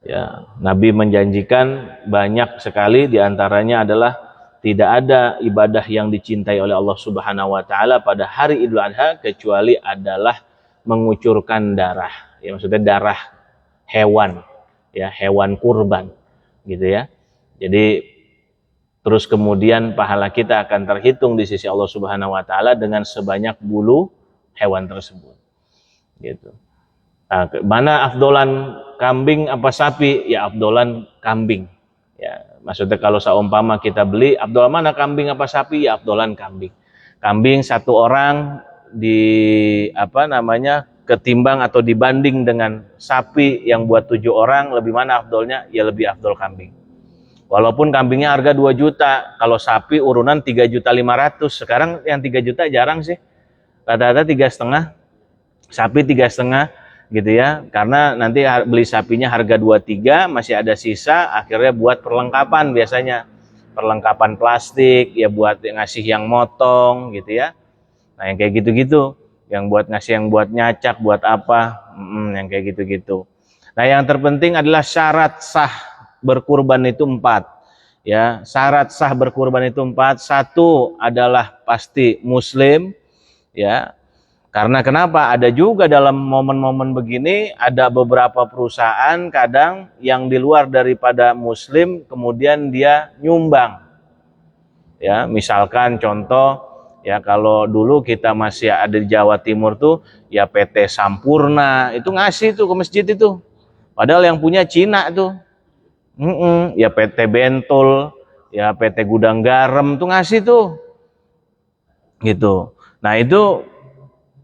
Speaker 1: Ya, Nabi menjanjikan banyak sekali, diantaranya adalah tidak ada ibadah yang dicintai oleh Allah Subhanahu wa taala pada hari Idul Adha kecuali adalah mengucurkan darah. Ya, maksudnya darah hewan, ya, hewan kurban. Gitu ya. Jadi terus kemudian pahala kita akan terhitung di sisi Allah Subhanahu wa taala dengan sebanyak bulu hewan tersebut. Gitu. Nah, mana afdolan kambing apa sapi? Ya afdolan kambing. Ya, maksudnya kalau seumpama kita beli, Abdul mana kambing apa sapi? Ya Abdulan kambing. Kambing satu orang ketimbang atau dibanding dengan sapi yang buat 7 orang, lebih mana afdolnya? Ya lebih afdol kambing. Walaupun kambingnya harga 2 juta, kalau sapi urunan 3.500.000. Sekarang yang 3 juta jarang sih. Rata-rata 3,5, sapi 3,5 gitu ya. Karena nanti beli sapinya harga 23, masih ada sisa, akhirnya buat perlengkapan biasanya. Perlengkapan plastik, ya buat ngasih yang motong gitu ya. Nah yang kayak gitu-gitu, yang buat ngasih, yang buat nyacak, buat apa, yang kayak gitu-gitu. Nah yang terpenting adalah syarat sah berkurban itu 4. Ya, syarat sah berkurban itu 4. 1 adalah pasti muslim, ya. Karena kenapa? Ada juga dalam momen-momen begini, ada beberapa perusahaan kadang yang di luar daripada muslim kemudian dia nyumbang. Ya, misalkan contoh, ya kalau dulu kita masih ada di Jawa Timur tuh, ya PT Sampurna itu ngasih tuh ke masjid itu. Padahal yang punya Cina tuh. Ya PT Bentol, ya PT Gudang Garam tuh ngasih tuh. Gitu. Nah, itu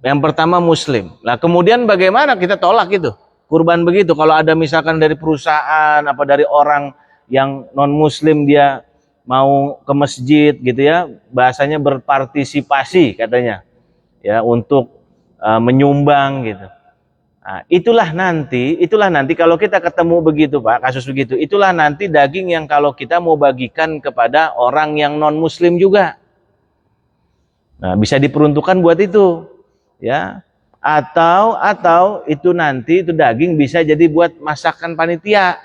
Speaker 1: yang pertama muslim. Nah, kemudian bagaimana kita tolak itu? Kurban begitu kalau ada misalkan dari perusahaan apa dari orang yang non muslim dia mau ke masjid gitu ya, bahasanya berpartisipasi katanya. Ya, untuk menyumbang gitu. Nah, itulah nanti kalau kita ketemu begitu Pak, kasus begitu, itulah nanti daging yang kalau kita mau bagikan kepada orang yang non muslim juga. Nah, bisa diperuntukkan buat itu, ya. Atau itu nanti itu daging bisa jadi buat masakan panitia.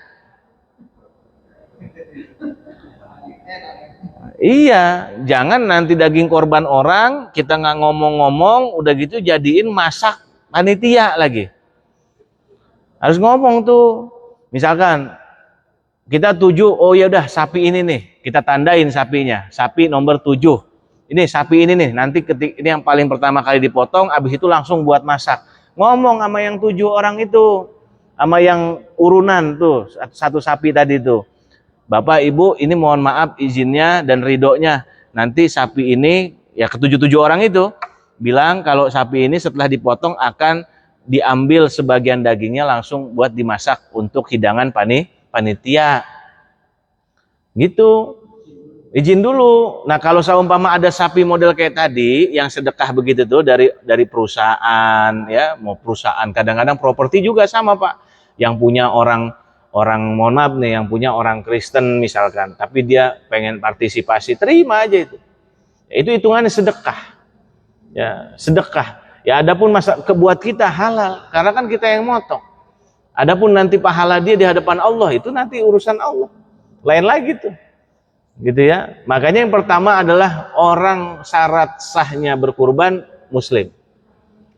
Speaker 1: Iya, jangan nanti daging korban orang kita nggak ngomong-ngomong, udah gitu jadiin masak panitia lagi. Harus ngomong tuh, misalkan kita 7, oh ya udah sapi ini nih, kita tandain sapinya, sapi nomor 7. Ini sapi ini nih, nanti ini yang paling pertama kali dipotong, abis itu langsung buat masak. Ngomong sama yang 7 orang itu, sama yang urunan tuh, satu sapi tadi tuh. Bapak Ibu, ini mohon maaf izinnya dan ridhonya. Nanti sapi ini, ya ke-7 orang itu, bilang kalau sapi ini setelah dipotong akan diambil sebagian dagingnya langsung buat dimasak untuk hidangan panitia. Gitu. Izin dulu. Nah, kalau seumpama ada sapi model kayak tadi yang sedekah begitu tuh dari perusahaan ya, mau perusahaan, kadang-kadang properti juga sama, Pak. Yang punya orang mohon maaf nih, yang punya orang Kristen misalkan, tapi dia pengen partisipasi, terima aja itu. Itu hitungannya sedekah. Ya, sedekah. Ya, adapun buat kita halal, karena kan kita yang motong. Adapun nanti pahala dia di hadapan Allah, itu nanti urusan Allah. Lain lagi tuh. Gitu ya. Makanya yang pertama adalah orang syarat sahnya berkurban muslim.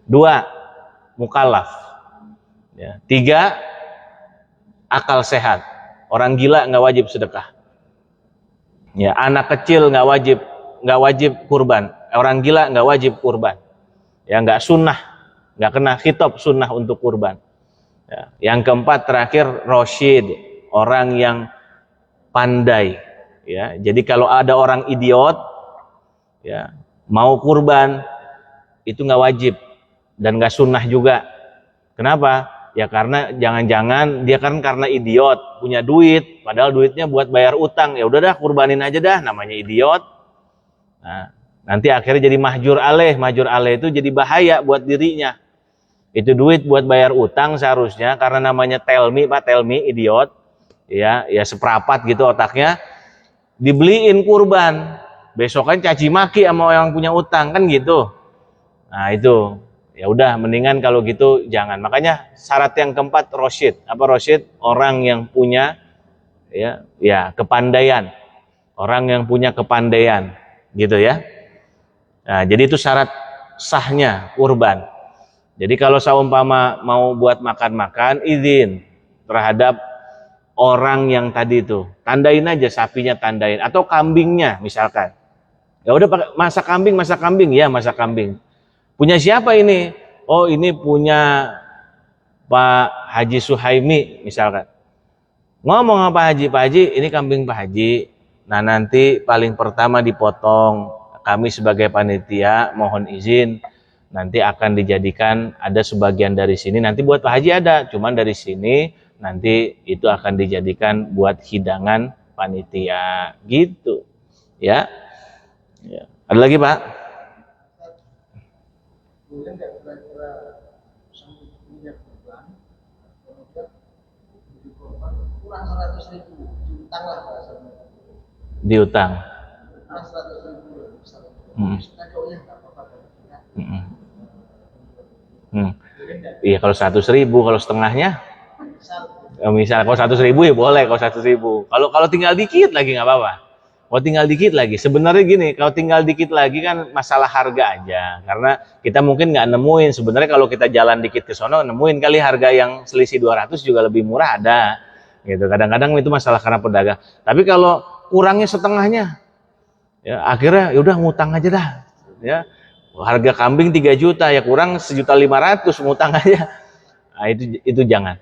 Speaker 1: 2, mukallaf. Ya. 3, akal sehat. Orang gila nggak wajib sedekah. Ya, anak kecil nggak wajib kurban. Orang gila nggak wajib kurban. Ya, nggak sunnah, nggak kena khitab sunnah untuk kurban. Ya. Yang keempat terakhir rosyid, orang yang pandai. Ya, jadi kalau ada orang idiot, ya mau kurban itu nggak wajib dan nggak sunnah juga. Kenapa? Ya karena jangan-jangan dia kan karena idiot punya duit, padahal duitnya buat bayar utang. Ya udah dah kurbanin aja dah, namanya idiot. Nah, nanti akhirnya jadi mahjur alaih itu jadi bahaya buat dirinya. Itu duit buat bayar utang seharusnya, karena namanya telmi, Pak, telmi, idiot. Ya seprapat gitu otaknya. Dibeliin kurban. Besokan caci maki sama yang punya utang kan gitu. Nah, itu. Ya udah mendingan kalau gitu jangan. Makanya syarat yang keempat rosyid. Apa rosyid? Orang yang punya ya kepandaian. Orang yang punya kepandaian. Gitu ya. Nah, jadi itu syarat sahnya kurban. Jadi kalau seumpama mau buat makan-makan, izin terhadap orang yang tadi itu. Tandain aja sapinya, tandain atau kambingnya misalkan. Ya udah masak kambing, ya masak kambing. Punya siapa ini? Oh, ini punya Pak Haji Suhaimi misalkan. Ngomong apa Haji, Pak Haji, ini kambing Pak Haji. Nah nanti paling pertama dipotong. Kami sebagai panitia mohon izin, nanti akan dijadikan ada sebagian dari sini. Nanti buat Pak Haji ada, cuman dari sini nanti itu akan dijadikan buat hidangan panitia. Gitu, ya. Ya. Ada lagi Pak?
Speaker 3: Boleh nggak kira-kira sampai minyak kurban, kemudian di korban kurang 100.000 diutang lah bahasanya.
Speaker 1: Diutang.
Speaker 3: Kurang 100.000 misalnya. Suka jauhnya nggak apa-apa dari kita.
Speaker 1: Iya kalau 100.000, kalau setengahnya,
Speaker 3: Misal
Speaker 1: kalau 100.000 ya boleh, kalau 100.000. Kalau tinggal dikit lagi nggak apa-apa. Kalau tinggal dikit lagi, sebenarnya gini, kalau tinggal dikit lagi kan masalah harga aja. Karena kita mungkin nggak nemuin, sebenarnya kalau kita jalan dikit ke sono, nemuin kali harga yang selisih 200 juga lebih murah ada. Gitu. Kadang-kadang itu masalah karena pedagang. Tapi kalau kurangnya setengahnya, ya akhirnya yaudah ngutang aja dah. Ya, harga kambing 3 juta, ya kurang 1.500.000 ngutang aja. Nah, itu jangan.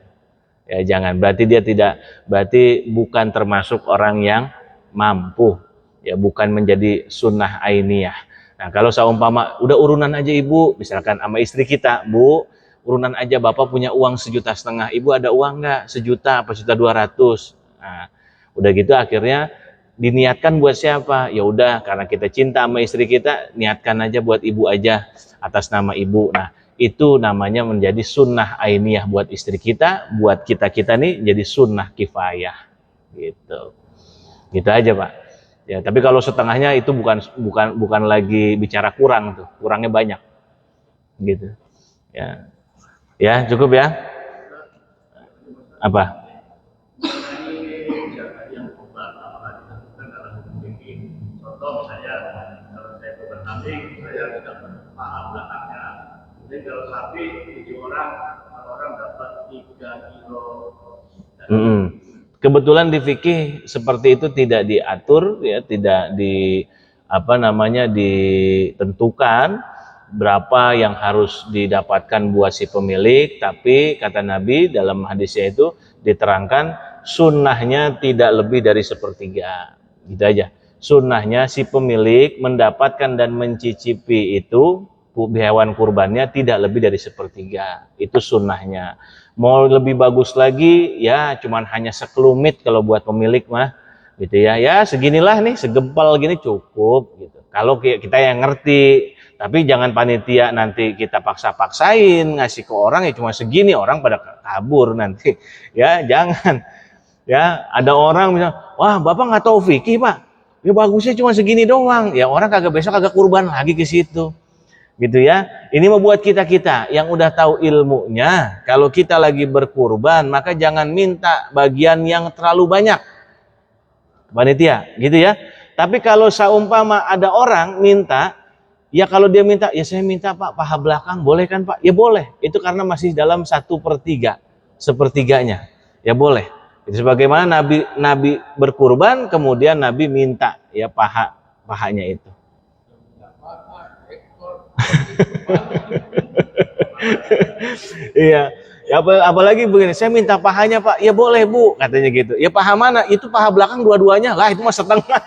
Speaker 1: Ya jangan. Berarti bukan termasuk orang yang mampu, ya bukan menjadi sunnah ainiyah. Nah kalau seumpama udah urunan aja ibu, misalkan sama istri kita, Bu, urunan aja bapak punya uang 1,5 juta, ibu ada uang nggak 1 juta apa 1.200.000. Nah udah gitu akhirnya diniatkan buat siapa? Ya udah karena kita cinta sama istri kita, niatkan aja buat ibu aja atas nama ibu. Nah itu namanya menjadi sunnah ainiyah buat istri kita, buat kita nih jadi sunnah kifayah gitu. Gitu aja Pak. Ya, tapi kalau setengahnya itu bukan lagi bicara kurang tuh, kurangnya banyak. Gitu. Ya. Ya, cukup ya. Apa?
Speaker 2: Contoh misalnya kalau saya kurban kambing, saya tidak paham belakangnya. Jadi kalau sapi 7 orang, kalau orang dapat 3 kilo.
Speaker 1: Kebetulan di fikih seperti itu tidak diatur, ya tidak ditentukan berapa yang harus didapatkan buat si pemilik, tapi kata Nabi dalam hadisnya itu diterangkan sunnahnya tidak lebih dari 1/3, gitu aja. Sunnahnya si pemilik mendapatkan dan mencicipi itu hewan kurbannya tidak lebih dari 1/3, itu sunnahnya. Mau lebih bagus lagi ya cuman hanya sekelumit kalau buat pemilik mah gitu ya. Ya seginilah nih, segempal gini cukup gitu. Kalau kita yang ngerti, tapi jangan panitia nanti kita paksa-paksain ngasih ke orang ya cuma segini, orang pada kabur nanti. Ya jangan. Ya ada orang misalnya, wah bapak nggak tahu fikih pak, ya bagusnya cuma segini doang. Ya orang besok kagak kurban lagi ke situ. Gitu ya. Ini membuat kita yang udah tahu ilmunya, kalau kita lagi berkurban maka jangan minta bagian yang terlalu banyak panitia, gitu ya. Tapi kalau seumpama ada orang minta, ya kalau dia minta, ya saya minta Pak paha belakang, boleh kan Pak? Ya boleh. Itu karena masih dalam 1/3, 1/3-nya. Ya boleh. Itu sebagaimana Nabi berkurban, kemudian Nabi minta ya pahanya itu. Iya. Ya, apalagi begini, saya minta pahanya Pak. Ya boleh Bu, katanya gitu. Ya paha mana? Itu paha belakang dua-duanya. Lah itu mah setengah.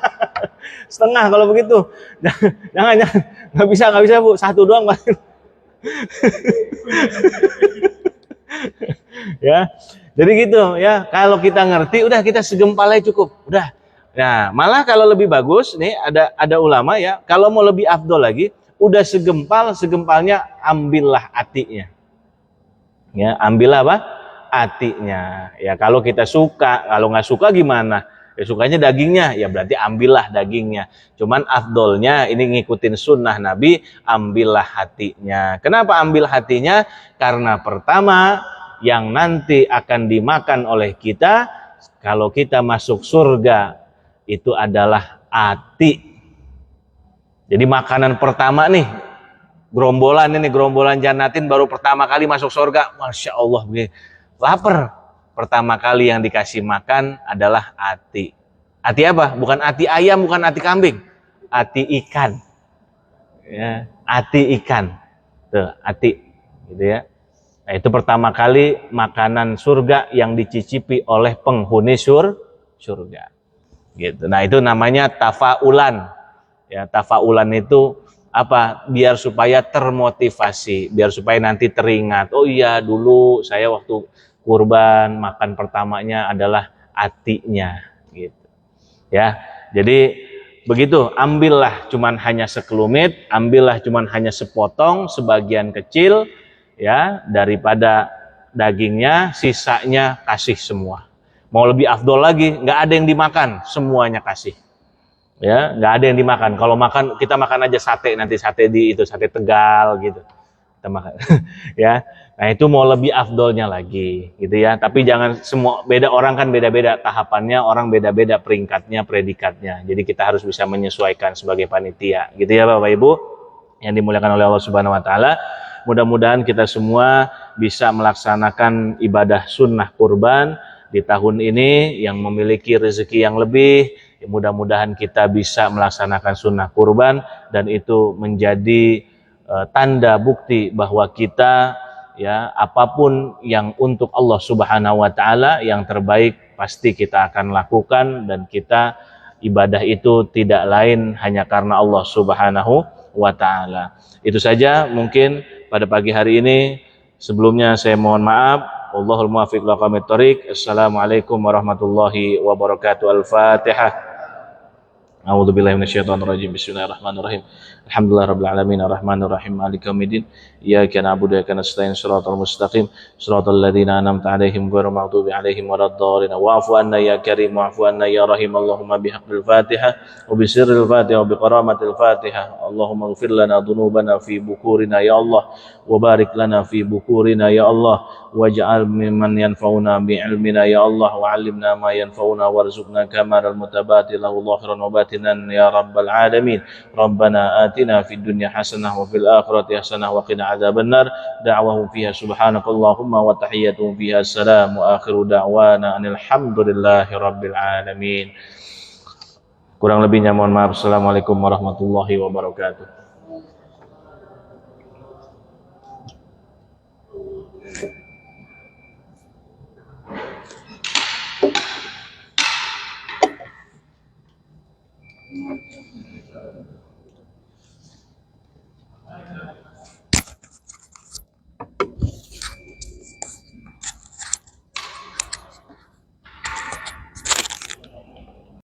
Speaker 1: Setengah kalau begitu. Jangan. Nggak bisa Bu. Satu doang Pak. Ya. Jadi gitu ya. Kalau kita ngerti, udah kita segempalnya cukup. Udah. Nah, malah kalau lebih bagus nih ada ulama ya, kalau mau lebih afdol lagi, udah segempalnya ambillah atinya. Ya, ambillah apa? Atinya. Ya kalau kita suka, kalau nggak suka gimana? Ya sukanya dagingnya, ya berarti ambillah dagingnya. Cuman afdolnya ini ngikutin sunnah Nabi, ambillah hatinya. Kenapa ambil hatinya? Karena pertama yang nanti akan dimakan oleh kita kalau kita masuk surga itu adalah ati. Jadi makanan pertama nih, gerombolan jannatin baru pertama kali masuk surga, Masya Allah, lapar. Pertama kali yang dikasih makan adalah ati. Ati apa? Bukan ati ayam, bukan ati kambing. Ati ikan. Ya, ati ikan. Tuh, ati. Gitu ya. Nah, itu pertama kali makanan surga yang dicicipi oleh penghuni surga. Gitu. Nah, itu namanya tafaulan. Ya, tafaulan itu apa? Biar supaya termotivasi, biar supaya nanti teringat. Oh iya, dulu saya waktu kurban makan pertamanya adalah atinya, gitu. Ya. Jadi begitu, ambillah cuman hanya sekelumit, ambillah cuman hanya sepotong, sebagian kecil ya daripada dagingnya, sisanya kasih semua. Mau lebih afdol lagi, nggak ada yang dimakan, semuanya kasih. Ya, nggak ada yang dimakan. Kalau makan, kita makan aja sate, nanti sate di itu sate Tegal gitu. Kita makan. Ya. Nah, itu mau lebih afdolnya lagi gitu ya. Tapi jangan semua, beda orang kan beda-beda tahapannya, orang beda-beda peringkatnya, predikatnya. Jadi kita harus bisa menyesuaikan sebagai panitia. Gitu ya Bapak Ibu yang dimuliakan oleh Allah Subhanahu wa taala. Mudah-mudahan kita semua bisa melaksanakan ibadah sunnah kurban di tahun ini yang memiliki rezeki yang lebih. Mudah-mudahan kita bisa melaksanakan sunnah kurban dan itu menjadi tanda bukti bahwa kita ya apapun yang untuk Allah Subhanahu wa taala yang terbaik pasti kita akan lakukan, dan kita ibadah itu tidak lain hanya karena Allah Subhanahu wa taala. Itu saja mungkin pada pagi hari ini. Sebelumnya saya mohon maaf. Wallahul muwaffiq ila aqwamit thoriq. Assalamualaikum warahmatullahi wabarakatuh. Al-Fatihah. A'udzu billahi minasyaitonir rajim. Bismillahirrahmanirrahim. Alhamdulillahirabbil alamin arrahmanir rahim maliki yaumiddin. Iyyaka na'budu wa iyyaka nasta'in shiratal mustaqim shiratal ladzina an'amta 'alaihim ghairil maghdubi 'alaihim waladdallin. Wa'fu 'anna ya karim wa'fu anna ya rahim. Allahumma bihaqqil Fatihah wa bi sirril Fatihah wa bi karamatil Fatihah. Allahumma ighfir lana dhunubana fi bukurina ya Allah wa barik lana fi bukurina ya Allah waj'al mimman yanfa'una bi ilmina ya Allah wa 'allimna ma yanfa'una warzuqna kamaral mutabati lahu dhahiran wa batinan ya rabbal alamin. Rabbana atina fid dunya hasanah wa fil akhirati hasanah wa qina adzabannar. Da'wahum fiha subhanakallahumma wa tahiyyatuhum fiha salam wa akhiru da'wana alhamdulillahi rabbil alamin. Kurang lebihnya mohon maaf. Assalamualaikum warahmatullahi wabarakatuh.